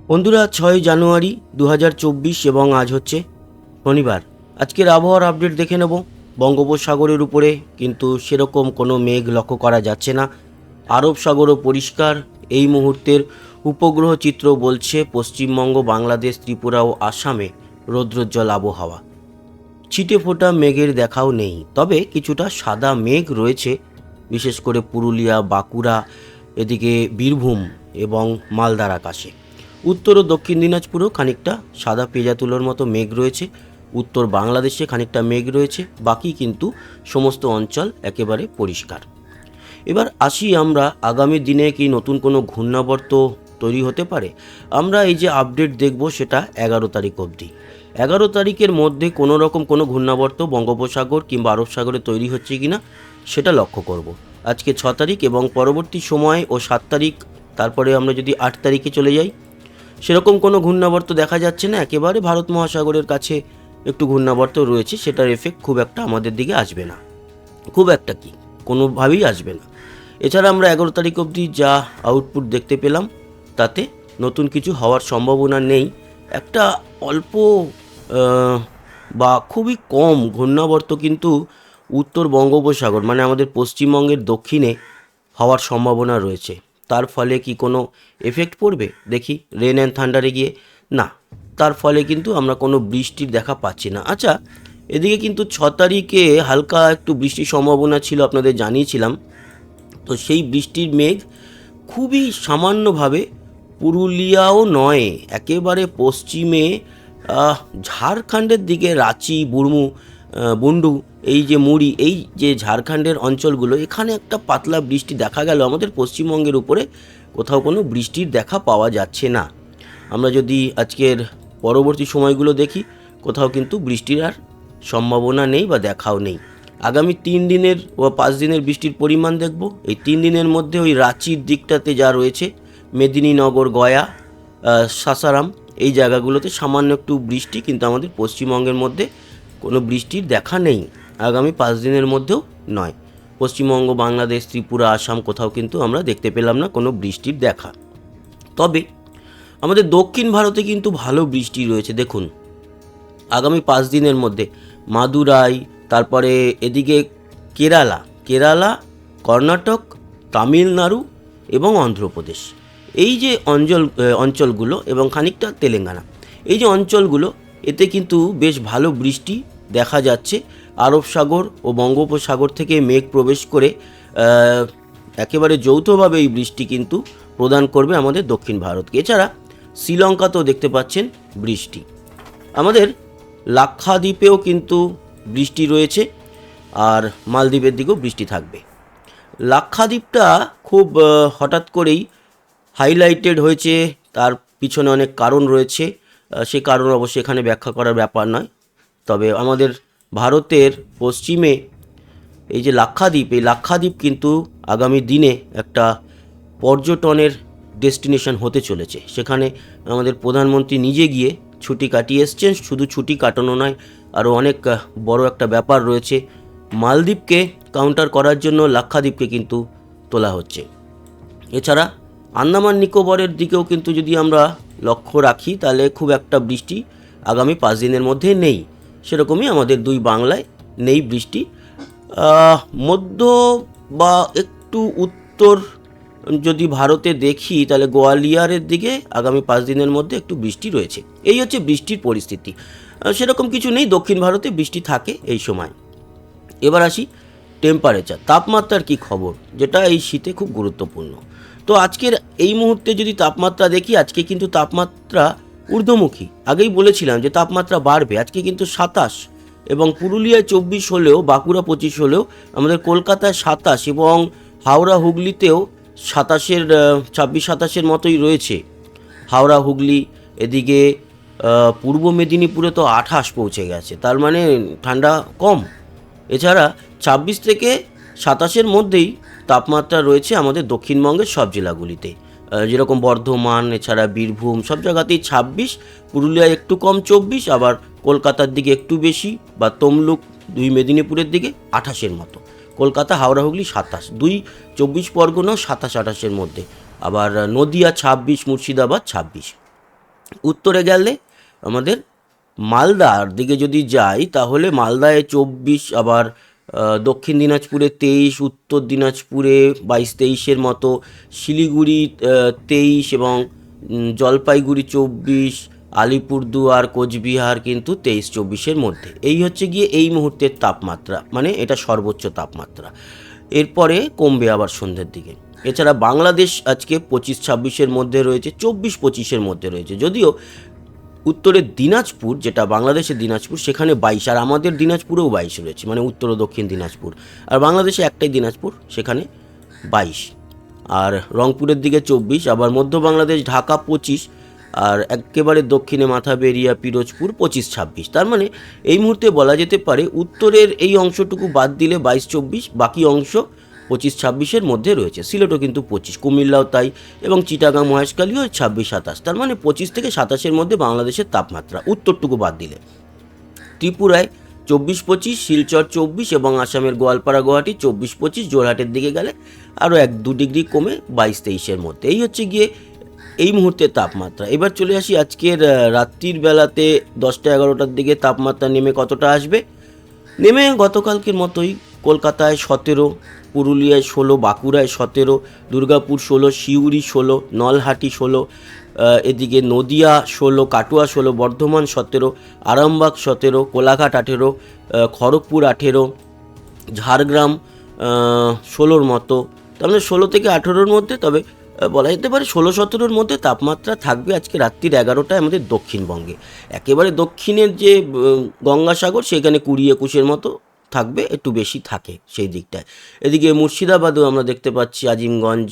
বন্ধুরা, 6 জানুয়ারি 2024 এবং আজ হচ্ছে শনিবার। আজকের আবহাওয়ার আপডেট দেখে নেব। বঙ্গোপসাগরের উপরে কিন্তু সেরকম কোনো মেঘ লক্ষ্য করা যাচ্ছে না। আরব সাগরও পরিষ্কার। এই মুহূর্তের উপগ্রহ চিত্র বলছে পশ্চিমবঙ্গ, বাংলাদেশ, ত্রিপুরা ও আসামে রৌদ্রোজ্জ্বল আবহাওয়া। ছিটে ফোটা মেঘের দেখাও নেই, তবে কিছুটা সাদা মেঘ রয়েছে, বিশেষ করে পুরুলিয়া, বাঁকুড়া, এদিকে বীরভূম এবং মালদার আকাশে। উত্তর ও দক্ষিণ দিনাজপুরেও খানিকটা সাদা পেঁজা তুলোর মতো মেঘ রয়েছে। উত্তর বাংলাদেশে খানিকটা মেঘ রয়েছে, বাকি কিন্তু সমস্ত অঞ্চল একেবারে পরিষ্কার। এবার আসি আমরা, আগামী দিনে কি নতুন কোনো ঘূর্ণাবর্ত তৈরি হতে পারে? আমরা এই যে আপডেট দেখব সেটা 11 তারিখ অবধি। 11 তারিখের মধ্যে কোনো রকম কোনো ঘূর্ণাবর্ত বঙ্গোপসাগর কিংবা আরব সাগরে তৈরি হচ্ছে কি না সেটা লক্ষ্য করব। আজকে 6 তারিখ এবং পরবর্তী সময় ও 7 তারিখ, তারপরে আমরা যদি 8 তারিখে চলে যাই, সেরকম কোনো ঘূর্ণাবর্ত দেখা যাচ্ছে না। একেবারে ভারত মহাসাগরের কাছে একটু ঘূর্ণাবর্ত রয়েছে, সেটার এফেক্ট খুব একটা আমাদের দিকে আসবে না, খুব একটা কি কোনোভাবেই আসবে না। এছাড়া আমরা 11 তারিখ অবধি যা আউটপুট দেখতে পেলাম তাতে নতুন কিছু হওয়ার সম্ভাবনা নেই। একটা অল্প বা খুবই কম ঘূর্ণাবর্ত কিন্তু উত্তর বঙ্গোপসাগর মানে আমাদের পশ্চিমবঙ্গের দক্ষিণে হওয়ার সম্ভাবনা রয়েছে। তার ফলে কি কোনো এফেক্ট পড়বে দেখি রেন অ্যান্ড থান্ডারে গিয়ে? না, তার ফলে কিন্তু আমরা কোনো বৃষ্টির দেখা পাচ্ছি না। আচ্ছা, এদিকে কিন্তু 6 তারিখে হালকা একটু বৃষ্টির সম্ভাবনা ছিল, আপনাদের জানিয়েছিলাম। তো সেই বৃষ্টির মেঘ খুবই সামান্যভাবে, পুরুলিয়াও নয়, একেবারে পশ্চিমে ঝাড়খণ্ডের দিকে রাঁচি, বুন্ডু, এই যে মুড়ি, এই যে ঝাড়খণ্ডের অঞ্চলগুলো, এখানে একটা পাতলা বৃষ্টি দেখা গেল। আমাদের পশ্চিমবঙ্গের উপরে কোথাও কোনো বৃষ্টির দেখা পাওয়া যাচ্ছে না। আমরা যদি আজকের পরবর্তী সময়গুলো দেখি, কোথাও কিন্তু বৃষ্টির আর সম্ভাবনা নেই বা দেখাও নেই। আগামী 3 দিনের ও 5 দিনের বৃষ্টির পরিমাণ দেখব। এই 3 দিনের মধ্যে ওই রাঁচির দিকটাতে যা রয়েছে, মেদিনীনগর, গয়া, সাসারাম, এই জায়গাগুলোতে সামান্য একটু বৃষ্টি, কিন্তু আমাদের পশ্চিমবঙ্গের মধ্যে কোনো বৃষ্টির দেখা নেই। আগামী 5 দিনের মধ্যেও নয়। পশ্চিমবঙ্গ, বাংলাদেশ, ত্রিপুরা, আসাম কোথাও কিন্তু আমরা দেখতে পেলাম না কোনো বৃষ্টির দেখা। তবে আমাদের দক্ষিণ ভারতে কিন্তু ভালো বৃষ্টি রয়েছে। দেখুন, আগামী 5 দিনের মধ্যে মাদুরাই, তারপরে এদিকে কেরালা, কর্ণাটক, তামিলনাড়ু এবং অন্ধ্রপ্রদেশ, এই যে অঞ্চলগুলো এবং খানিকটা তেলেঙ্গানা, এই যে অঞ্চলগুলো, এতে কিন্তু বেশ ভালো বৃষ্টি দেখা যাচ্ছে। আরব সাগর ও বঙ্গোপসাগর থেকে মেঘ প্রবেশ করে একেবারে যৌথভাবে এই বৃষ্টি কিন্তু প্রদান করবে আমাদের দক্ষিণ ভারতকে। এছাড়া শ্রীলঙ্কাতেও দেখতে পাচ্ছেন বৃষ্টি। আমাদের লাক্ষাদ্বীপেও কিন্তু বৃষ্টি রয়েছে, আর মালদ্বীপের দিকেও বৃষ্টি থাকবে। লাক্ষাদ্বীপটা খুব হঠাৎ করেই হাইলাইটেড হয়েছে, তার পিছনে অনেক কারণ রয়েছে। সে কারণ অবশ্যই এখানে ব্যাখ্যা করার ব্যাপার নয়। তবে আমাদের ভারতের পশ্চিমে এই যে লাক্ষাদ্বীপ, এই লাক্ষাদ্বীপ কিন্তু আগামী দিনে একটা পর্যটনের ডেস্টিনেশন হতে চলেছে। সেখানে আমাদের প্রধানমন্ত্রী নিজে গিয়ে ছুটি কাটিয়ে এসছেন। শুধু ছুটি কাটানো নয়, আরও অনেক বড় একটা ব্যাপার রয়েছে। মালদ্বীপকে কাউন্টার করার জন্য লাক্ষাদ্বীপকে কিন্তু তোলা হচ্ছে। এছাড়া আন্দামান নিকোবরের দিকেও কিন্তু যদি আমরা লক্ষ্য রাখি, তাহলে খুব একটা বৃষ্টি আগামী 5 দিনের মধ্যে নেই। সেরকমই আমাদের দুই বাংলায় নেই বৃষ্টি। মধ্য বা একটু উত্তর যদি ভারতে দেখি, তাহলে গোয়ালিয়রের দিকে আগামী 5 দিনের মধ্যে একটু বৃষ্টি রয়েছে। এই হচ্ছে বৃষ্টির পরিস্থিতি। সেরকম কিছু নেই, দক্ষিণ ভারতে বৃষ্টি থাকে এই সময়। এবার আসি টেম্পারেচার, তাপমাত্রার কি খবর, যেটা এই শীতে খুব গুরুত্বপূর্ণ। তো আজকের এই মুহূর্তে যদি তাপমাত্রা দেখি, আজকে কিন্তু তাপমাত্রা ঊর্ধ্বমুখী। আগেই বলেছিলাম যে তাপমাত্রা বাড়বে। আজকে কিন্তু 27 এবং পুরুলিয়ায় 24 হলেও, বাঁকুড়া 25 হলেও, আমাদের কলকাতায় 27 এবং হাওড়া হুগলিতেও 26-27 মতোই রয়েছে। হাওড়া, হুগলি, এদিকে পূর্ব মেদিনীপুরে তো 28 পৌঁছে গেছে, তার মানে ঠান্ডা কম। এছাড়া 26 থেকে 27 মধ্যেই তাপমাত্রা রয়েছে আমাদের দক্ষিণবঙ্গের সব জেলাগুলিতে, যেরকম বর্ধমান, এছাড়া বীরভূম, সব জায়গাতেই 26, পুরুলিয়ায় একটু কম 24, আবার কলকাতার দিকে একটু বেশি, বা তমলুক, দুই মেদিনীপুরের দিকে 28 মতো। কলকাতা, হাওড়া, হুগলি 27, 24 পরগনাও 27-28 মধ্যে, আবার নদিয়া 26, মুর্শিদাবাদ 26। উত্তরে গেলে আমাদের মালদার দিকে যদি যাই তাহলে মালদায় 24, আবার দক্ষিণ দিনাজপুরে 23, উত্তর দিনাজপুরে 22-23 মতো, শিলিগুড়ি 23 এবং জলপাইগুড়ি 24, আলিপুরদুয়ার কোচবিহার কিন্তু 23-24 মধ্যে। এই হচ্ছে গিয়ে এই মুহূর্তের তাপমাত্রা, মানে এটা সর্বোচ্চ তাপমাত্রা। এরপরে কমবে আবার সন্ধ্যের দিকে। এছাড়া বাংলাদেশ আজকে 25-26 মধ্যে রয়েছে, 24-25 মধ্যে রয়েছে। যদিও উত্তরের দিনাজপুর, যেটা বাংলাদেশের দিনাজপুর, সেখানে 22, আর আমাদের দিনাজপুরেও 22 রয়েছে, মানে উত্তর ও দক্ষিণ দিনাজপুর। আর বাংলাদেশে একটাই দিনাজপুর, সেখানে 22। আর রংপুরের দিকে 24, আবার মধ্য বাংলাদেশ ঢাকা 25, আর একেবারে দক্ষিণে মাথা বেরিয়া পিরোজপুর 25-26। তার মানে এই মুহূর্তে বলা যেতে পারে উত্তরের এই অংশটুকু বাদ দিলে 22-24, বাকি অংশ 25-26 মধ্যে রয়েছে। সিলেটও কিন্তু 25, কুমিল্লাও তাই, এবং চিটাগাং মহেশখালীও 26-27। তার মানে 25 থেকে 27 মধ্যে বাংলাদেশের তাপমাত্রা, উত্তরটুকু বাদ দিলে। ত্রিপুরায় 24-25, শিলচর 24 এবং আসামের গোয়ালপাড়া গুয়াহাটি 24-25, জোরহাটের দিকে গেলে আরও 1-2 ডিগ্রি কমে 22-23 মধ্যে। এই হচ্ছে গিয়ে এই মুহূর্তের তাপমাত্রা। এবার চলে আসি আজকের রাত্রির বেলাতে 10টা-11টার দিকে তাপমাত্রা নেমে কতটা আসবে। নেমে গতকালকের মতোই কলকাতায় 17, পুরুলিয়ায় 16, বাঁকুড়ায় 17, দুর্গাপুর 16, সিউড়ি 16, নলহাটি 16, এদিকে নদিয়া 16, কাটোয়া 16, বর্ধমান 17, আরামবাগ 17, কোলাঘাট 18, খড়গপুর 18, ঝাড়গ্রাম 16 মতো। তার মানে 16 থেকে 18-র মধ্যে, তবে বলা যেতে পারে 16-17-র মধ্যে তাপমাত্রা থাকবে আজকে রাত্রির 11টায় আমাদের দক্ষিণবঙ্গে। একেবারে দক্ষিণের যে গঙ্গাসাগর, সেখানে 20-21-এর মতো থাকবে, একটু বেশি থাকে সেই দিকটায়। এদিকে মুর্শিদাবাদেও আমরা দেখতে পাচ্ছি আজিমগঞ্জ,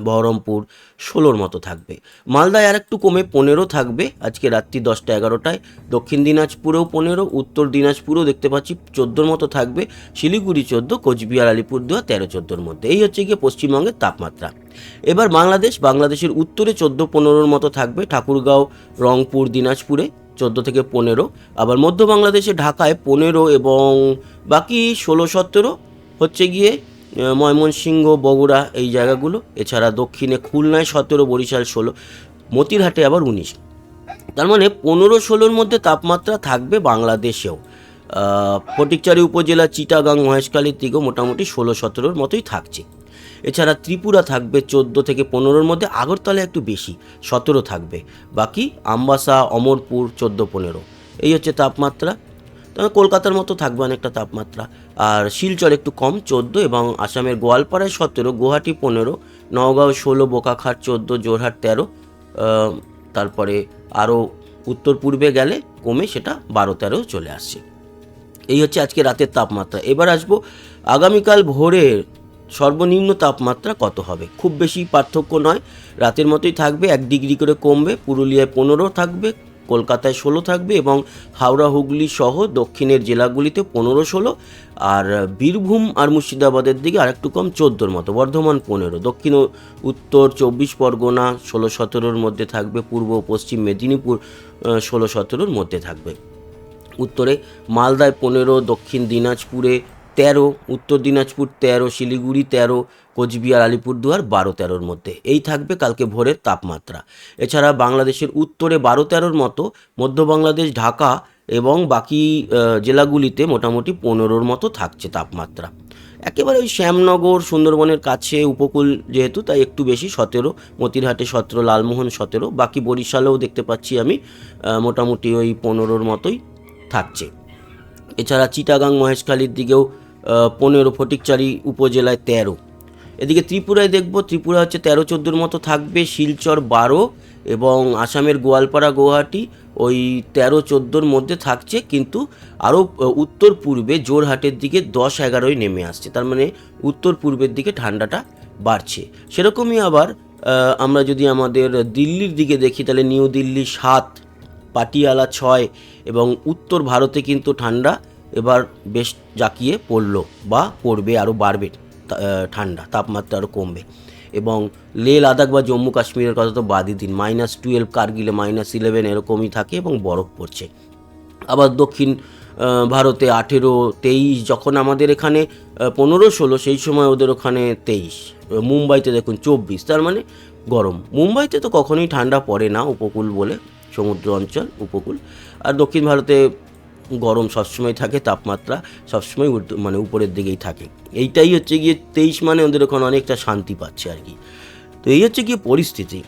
বহরমপুর 16-র মতো থাকবে। মালদায় আর একটু কমে 15 থাকবে আজকে রাত্রি 10টা-11টায়। দক্ষিণ দিনাজপুরেও 15, উত্তর দিনাজপুরেও দেখতে পাচ্ছি 14-র মতো থাকবে, শিলিগুড়ি 14, কোচবিহার আলিপুরদুয়ার 13-14-র মধ্যে। এই হচ্ছে গিয়ে পশ্চিমবঙ্গের তাপমাত্রা। এবার বাংলাদেশের উত্তরে 14-15-র মতো থাকবে, ঠাকুরগাঁও, রংপুর, দিনাজপুরে 14 থেকে 15, আবার মধ্য বাংলাদেশে ঢাকায় 15 এবং বাকি 16-17 হচ্ছে গিয়ে ময়মনসিংহ, বগুড়া এই জায়গাগুলো। এছাড়া দক্ষিণে খুলনায় 17, বরিশাল 16, মতিরহাটে আবার 19। তার মানে 15-16-র মধ্যে তাপমাত্রা থাকবে বাংলাদেশেও। ফটিকচারি উপজেলা, চিটাগাং, মহেশখালীর দিকেও মোটামুটি 16-17-র মতোই থাকছে। এছাড়া ত্রিপুরা থাকবে 14 থেকে 15-র মধ্যে, আগরতলা একটু বেশি 17 থাকবে, বাকি আমবাসা, অমরপুর 14-15। এই হচ্ছে তাপমাত্রা। তবে কলকাতার মতো থাকবে অনেকটা তাপমাত্রা। আর শিলচর একটু কম 14, এবং আসামের গোয়ালপাড়ায় 17, গুয়াহাটি 15, নওগাঁও 16, বোকাখাট 14, জোরহাট 13, তারপরে আরও উত্তর পূর্বে গেলে কমে সেটা 12-13 চলে আসছে। এই হচ্ছে আজকে রাতের তাপমাত্রা। এবার আসবো আগামীকাল ভোরের সর্বনিম্ন তাপমাত্রা কত হবে। খুব বেশি পার্থক্য নয়, রাতের মতোই থাকবে, 1 ডিগ্রি করে কমবে। পুরুলিয়ায় 15 থাকবে, কলকাতায় 16 থাকবে, এবং হাওড়া, হুগলি সহ দক্ষিণের জেলাগুলিতে 15-16, আর বীরভূম আর মুর্শিদাবাদের দিকে আরেকটু কম 14-র মতো, বর্ধমান 15, দক্ষিণ ও উত্তর 24 পরগনা 16-17-র মধ্যে থাকবে, পূর্ব ও পশ্চিম মেদিনীপুর 16-17-র মধ্যে থাকবে। উত্তরে মালদায় 15, দক্ষিণ দিনাজপুরে 13, উত্তর দিনাজপুর 13, শিলিগুড়ি 13, কোচবিহার আলিপুরদুয়ার 12-13-র মধ্যে। এই থাকবে কালকে ভোরের তাপমাত্রা। এছাড়া বাংলাদেশের উত্তরে 12-13-র মতো, মধ্য বাংলাদেশ ঢাকা এবং বাকি জেলাগুলিতে মোটামুটি 15-র মতো থাকছে তাপমাত্রা। একেবারে ওই শ্যামনগর, সুন্দরবনের কাছে উপকূল যেহেতু, তাই একটু বেশি 17, মতিরহাটে 17, লালমোহন 17, বাকি বরিশালেও দেখতে পাচ্ছি আমি মোটামুটি ওই 15-র মতোই থাকছে। এছাড়া চিটাগাং মহেশখালীর দিকেও 15, ফটিকচারি উপজেলায় 13। এদিকে ত্রিপুরায় দেখব, ত্রিপুরা হচ্ছে 13-14-র মতো থাকবে, শিলচর 12, এবং আসামের গোয়ালপাড়া গুয়াহাটি ওই 13-14-র মধ্যে থাকছে, কিন্তু আরও উত্তর পূর্বে জোরহাটের দিকে 10-11-ই নেমে আসছে। তার মানে উত্তর পূর্বের দিকে ঠান্ডাটা বাড়ছে। সেরকমই আবার আমরা যদি আমাদের দিল্লির দিকে দেখি, তাহলে নিউ দিল্লি 7, পাটিয়ালা 6, এবং উত্তর ভারতে কিন্তু ঠান্ডা এবার বেশ জাঁকিয়ে পড়লো বা পড়বে, আরও বাড়বে ঠান্ডা, তাপমাত্রা আরও কমবে। এবং লে লাদাখ বা জম্মু কাশ্মীরের কথা তো বাদই দিন, -12, কার্গিলে -11 এরকমই থাকে এবং বরফ পড়ছে। আবার দক্ষিণ ভারতে 18, 23, যখন আমাদের এখানে 15-16, সেই সময় ওদের ওখানে 23। মুম্বাইতে দেখুন 24, তার মানে গরম। মুম্বাইতে তো কখনোই ঠান্ডা পড়ে না, উপকূল বলে সমুদ্র অঞ্চল উপকূল। আর দক্ষিণ ভারতে গরম সবসময় থাকে, তাপমাত্রা সবসময় মানে উপরের দিকেই থাকে। এইটাই হচ্ছে গিয়ে 23 মানে ওদের ওখানে অনেকটা শান্তি পাচ্ছে আর কি। তো এই হচ্ছে গিয়ে পরিস্থিতি।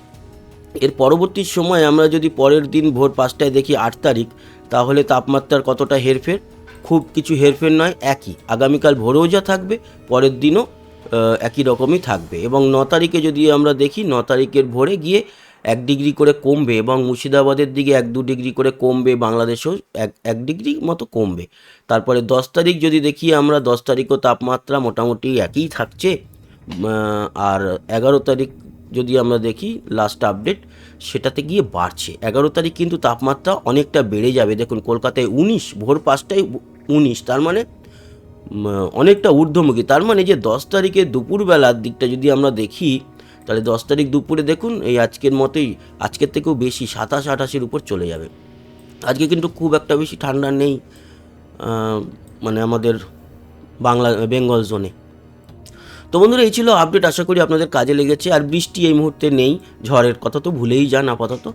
এর পরবর্তী সময় আমরা যদি পরের দিন ভোর 5টায় দেখি 8 তারিখ, তাহলে তাপমাত্রার কতটা হেরফের? খুব কিছু হেরফের নয়, একই। আগামীকাল ভোরেও যা থাকবে পরের দিনও একই রকমই থাকবে। এবং 9 তারিখে যদি আমরা দেখি, 9 তারিখের ভোরে গিয়ে 1 ডিগ্রি করে কমবে এবং মুর্শিদাবাদের দিকে 1-2 ডিগ্রি করে কমবে, বাংলাদেশেও 1 ডিগ্রি মতো কমবে। তারপরে 10 তারিখ যদি দেখি আমরা, 10 তারিখও তাপমাত্রা মোটামুটি একই থাকছে। আর 11 তারিখ যদি আমরা দেখি লাস্ট আপডেট, সেটাতে গিয়ে বাড়ছে। 11 তারিখ কিন্তু তাপমাত্রা অনেকটা বেড়ে যাবে। দেখুন কলকাতায় 19, ভোর 5টায় 19, তার মানে অনেকটা ঊর্ধ্বমুখী। তার মানে যে 10 তারিখে দুপুরবেলার দিকটা যদি আমরা দেখি, তাহলে 10 তারিখ দুপুরে দেখুন এই আজকের মতোই, আজকের থেকেও বেশি 27-28-এর উপর চলে যাবে। আজকে কিন্তু খুব একটা বেশি ঠান্ডা নেই মানে আমাদের বেঙ্গল জোনে। তো বন্ধুরা, এই ছিল আপডেট। আশা করি আপনাদের কাজে লেগেছে। আর বৃষ্টি এই মুহূর্তে নেই, ঝড়ের কথা তো ভুলেই যান আপাতত।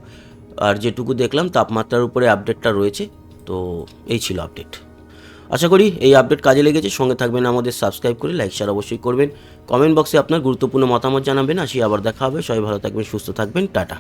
আর যেটুকু দেখলাম তাপমাত্রার উপরে আপডেটটা রয়েছে। তো এই ছিল আপডেট। আশা করি এই আপডেট কাজে লেগেছে। সঙ্গে থাকবেন, আমাদের সাবস্ক্রাইব করে লাইক শেয়ার অবশ্যই করবেন। কমেন্ট বক্সে আপনার গুরুত্বপূর্ণ মতামত জানাবেন। আসি আবার দেখা হবে। সবাই ভালো থাকবেন, সুস্থ থাকবেন, টাটা।